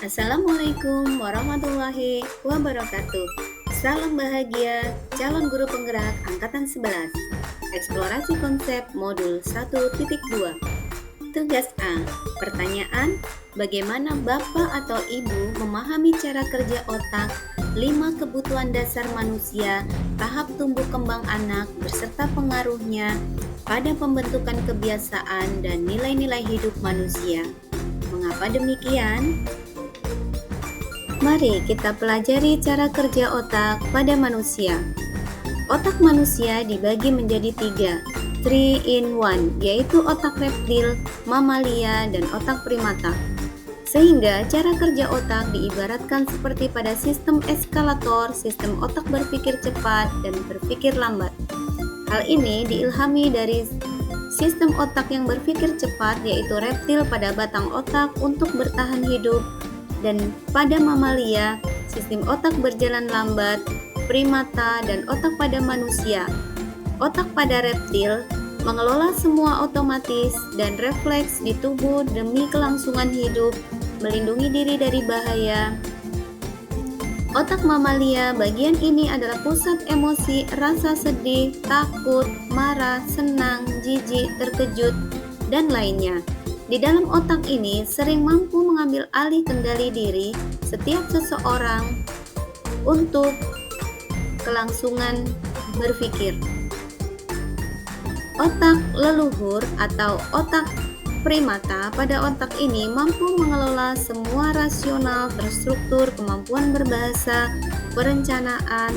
Assalamualaikum warahmatullahi wabarakatuh. Salam bahagia calon guru penggerak angkatan 11. Eksplorasi konsep modul 1.2. Tugas A. Pertanyaan: bagaimana Bapak atau Ibu memahami cara kerja otak, 5 kebutuhan dasar manusia, tahap tumbuh kembang anak beserta pengaruhnya pada pembentukan kebiasaan dan nilai-nilai hidup manusia? Mengapa demikian? Mari kita pelajari cara kerja otak pada manusia. Otak manusia dibagi menjadi 3 in 1, yaitu otak reptil, mamalia, dan otak primata. Sehingga cara kerja otak diibaratkan seperti pada sistem eskalator, sistem otak berpikir cepat dan berpikir lambat. Hal ini diilhami dari sistem otak yang berpikir cepat, yaitu reptil pada batang otak untuk bertahan hidup, dan pada mamalia, sistem otak berjalan lambat, primata, dan otak pada manusia. Otak pada reptil mengelola semua otomatis dan refleks di tubuh demi kelangsungan hidup, melindungi diri dari bahaya. Otak mamalia bagian ini adalah pusat emosi, rasa sedih, takut, marah, senang, jijik, terkejut, dan lainnya. Di dalam otak ini sering mampu mengambil alih kendali diri setiap seseorang untuk kelangsungan berpikir. Otak leluhur atau otak primata pada otak ini mampu mengelola semua rasional, terstruktur, kemampuan berbahasa, perencanaan,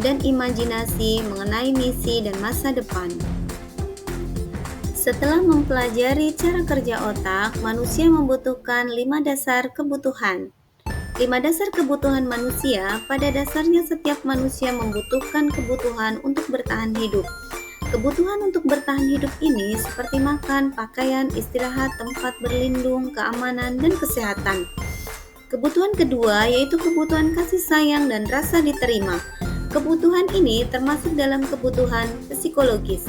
dan imajinasi mengenai misi dan masa depan. Setelah mempelajari cara kerja otak, manusia membutuhkan 5 dasar kebutuhan. 5 dasar kebutuhan manusia, pada dasarnya setiap manusia membutuhkan kebutuhan untuk bertahan hidup. Kebutuhan untuk bertahan hidup ini seperti makan, pakaian, istirahat, tempat berlindung, keamanan, dan kesehatan. Kebutuhan kedua yaitu kebutuhan kasih sayang dan rasa diterima. Kebutuhan ini termasuk dalam kebutuhan psikologis.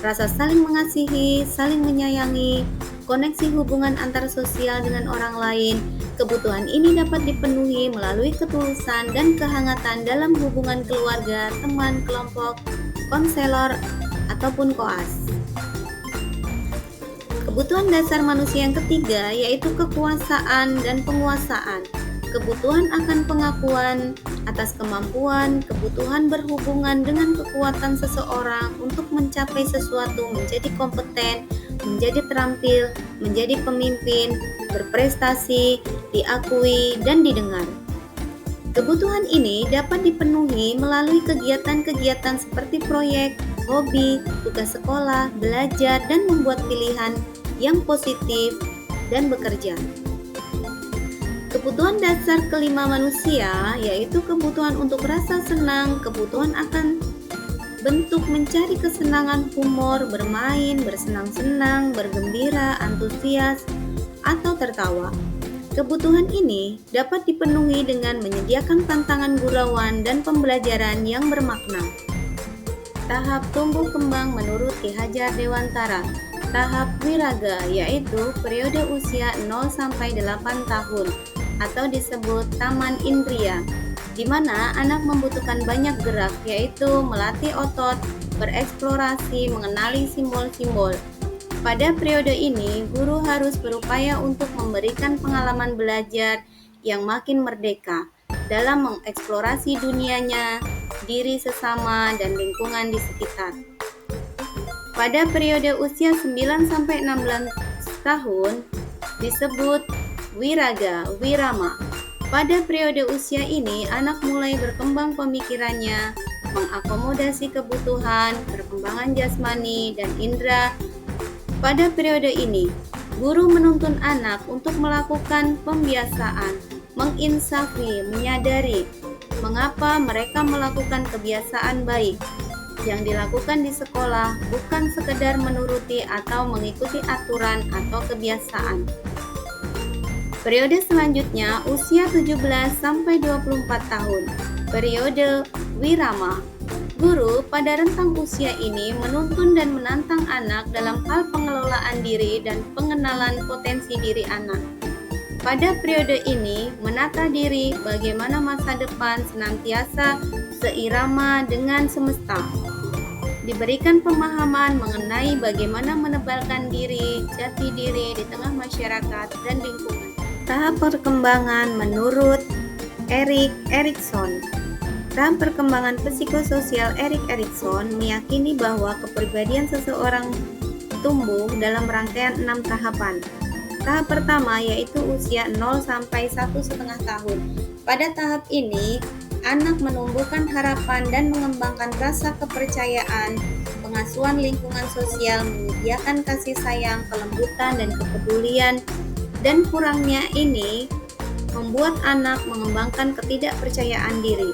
Rasa saling mengasihi, saling menyayangi, koneksi hubungan antar sosial dengan orang lain. Kebutuhan ini dapat dipenuhi melalui ketulusan dan kehangatan dalam hubungan keluarga, teman, kelompok, konselor, ataupun koas. Kebutuhan dasar manusia yang ketiga yaitu kekuasaan dan penguasaan. Kebutuhan akan pengakuan atas kemampuan, kebutuhan berhubungan dengan kekuatan seseorang untuk mencapai sesuatu, menjadi kompeten, menjadi terampil, menjadi pemimpin, berprestasi, diakui, dan didengar. Kebutuhan ini dapat dipenuhi melalui kegiatan-kegiatan seperti proyek, hobi, tugas sekolah, belajar, dan membuat pilihan yang positif dan bekerja. Kebutuhan dasar kelima manusia yaitu kebutuhan untuk rasa senang, kebutuhan akan bentuk mencari kesenangan, humor, bermain, bersenang-senang, bergembira, antusias, atau tertawa. Kebutuhan ini dapat dipenuhi dengan menyediakan tantangan gurauan dan pembelajaran yang bermakna. Tahap tumbuh kembang menurut Ki Hajar Dewantara. Tahap wiraga yaitu periode usia 0-8 tahun atau disebut taman indria, di mana anak membutuhkan banyak gerak yaitu melatih otot, bereksplorasi, mengenali simbol-simbol. Pada periode ini, guru harus berupaya untuk memberikan pengalaman belajar yang makin merdeka dalam mengeksplorasi dunianya, diri sesama, dan lingkungan di sekitar. Pada periode usia 9-16 tahun disebut wiraga, wirama. Pada periode usia ini, anak mulai berkembang pemikirannya, mengakomodasi kebutuhan, perkembangan jasmani, dan indera. Pada periode ini, guru menuntun anak untuk melakukan pembiasaan, menginsafi, menyadari mengapa mereka melakukan kebiasaan baik. Yang dilakukan di sekolah bukan sekedar menuruti atau mengikuti aturan atau kebiasaan. Periode selanjutnya usia 17-24 tahun, periode wirama. Guru pada rentang usia ini menuntun dan menantang anak dalam hal pengelolaan diri dan pengenalan potensi diri anak. Pada periode ini, menata diri bagaimana masa depan senantiasa seirama dengan semesta. Diberikan pemahaman mengenai bagaimana menebalkan diri, jati diri di tengah masyarakat dan lingkungan. Tahap perkembangan menurut Erik Erikson. Tahap perkembangan psikososial Erik Erikson meyakini bahwa kepribadian seseorang tumbuh dalam rangkaian 6 tahapan. Tahap pertama yaitu usia 0 sampai 1,5 tahun. Pada tahap ini, anak menumbuhkan harapan dan mengembangkan rasa kepercayaan. Pengasuhan lingkungan sosial menyediakan kasih sayang, kelembutan, dan kepedulian, dan kurangnya ini membuat anak mengembangkan ketidakpercayaan diri.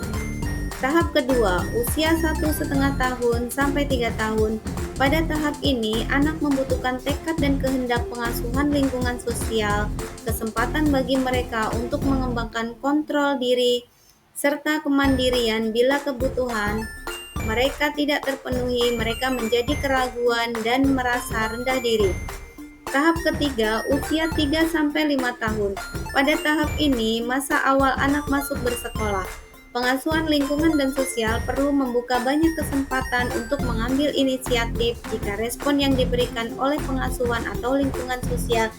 Tahap kedua, usia 1,5 tahun sampai 3 tahun. Pada tahap ini, anak membutuhkan tekad dan kehendak pengasuhan lingkungan sosial, kesempatan bagi mereka untuk mengembangkan kontrol diri, serta kemandirian bila kebutuhan mereka tidak terpenuhi, mereka menjadi keraguan dan merasa rendah diri. Tahap ketiga, usia 3-5 tahun. Pada tahap ini, masa awal anak masuk bersekolah. Pengasuhan lingkungan dan sosial perlu membuka banyak kesempatan untuk mengambil inisiatif. Jika respon yang diberikan oleh pengasuhan atau lingkungan sosial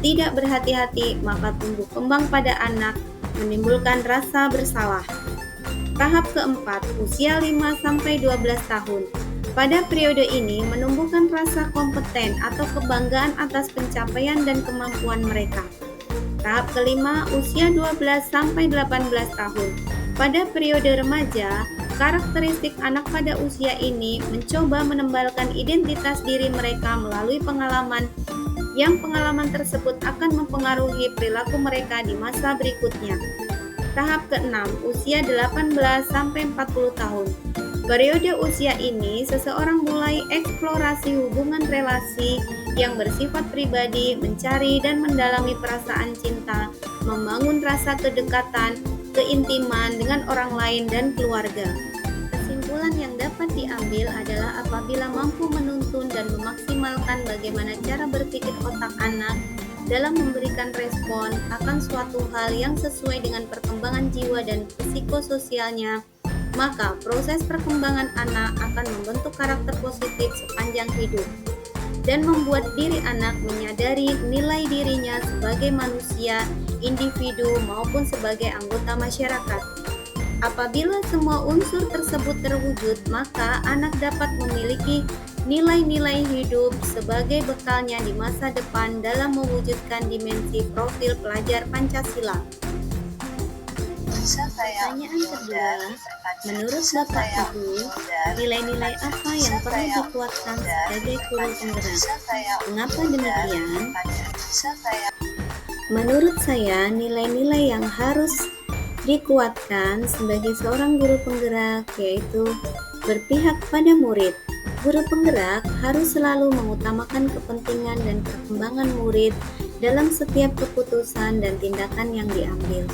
tidak berhati-hati, maka tumbuh kembang pada anak menimbulkan rasa bersalah. Tahap keempat, usia 5-12 tahun. Pada periode ini menumbuhkan rasa kompeten atau kebanggaan atas pencapaian dan kemampuan mereka. Tahap kelima, usia 12-18 tahun. Pada periode remaja, karakteristik anak pada usia ini mencoba menebalkan identitas diri mereka melalui pengalaman yang pengalaman tersebut akan mempengaruhi perilaku mereka di masa berikutnya. Tahap keenam, usia 18-40 tahun. Periode usia ini, seseorang mulai eksplorasi hubungan relasi yang bersifat pribadi, mencari dan mendalami perasaan cinta, membangun rasa kedekatan, keintiman dengan orang lain dan keluarga. Kesimpulan yang dapat diambil adalah apabila mampu menuntun dan memaksimalkan bagaimana cara berpikir otak anak dalam memberikan respon akan suatu hal yang sesuai dengan perkembangan jiwa dan psikososialnya, maka proses perkembangan anak akan membentuk karakter positif sepanjang hidup dan membuat diri anak menyadari nilai dirinya sebagai manusia, individu maupun sebagai anggota masyarakat. Apabila semua unsur tersebut terwujud, maka anak dapat memiliki nilai-nilai hidup sebagai bekalnya di masa depan dalam mewujudkan dimensi profil pelajar Pancasila. Pertanyaan kedua, menurut Bapak Ibu, nilai-nilai apa yang perlu dikuatkan sebagai guru penggerak? Mengapa demikian? Menurut saya, nilai-nilai yang harus dikuatkan sebagai seorang guru penggerak yaitu berpihak pada murid. Guru penggerak harus selalu mengutamakan kepentingan dan perkembangan murid dalam setiap keputusan dan tindakan yang diambil.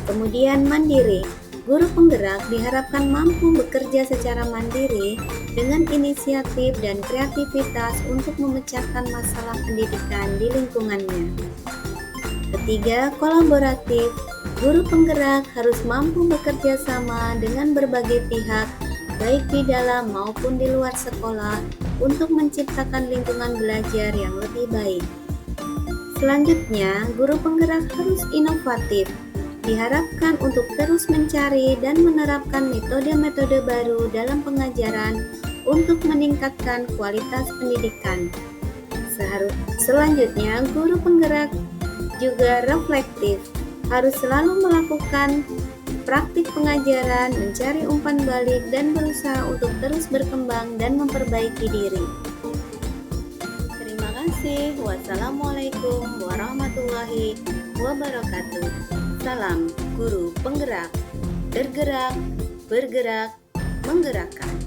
Kemudian mandiri. Guru penggerak diharapkan mampu bekerja secara mandiri dengan inisiatif dan kreativitas untuk memecahkan masalah pendidikan di lingkungannya. Ketiga, kolaboratif. Guru penggerak harus mampu bekerja sama dengan berbagai pihak, baik di dalam maupun di luar sekolah, untuk menciptakan lingkungan belajar yang lebih baik. Selanjutnya, guru penggerak harus inovatif. Diharapkan untuk terus mencari dan menerapkan metode-metode baru dalam pengajaran untuk meningkatkan kualitas pendidikan. Selanjutnya, guru penggerak juga reflektif, harus selalu melakukan praktik pengajaran, mencari umpan balik, dan berusaha untuk terus berkembang dan memperbaiki diri. Terima kasih. Wassalamualaikum warahmatullahi wabarakatuh. Salam Guru Penggerak, bergerak, bergerak, menggerakkan.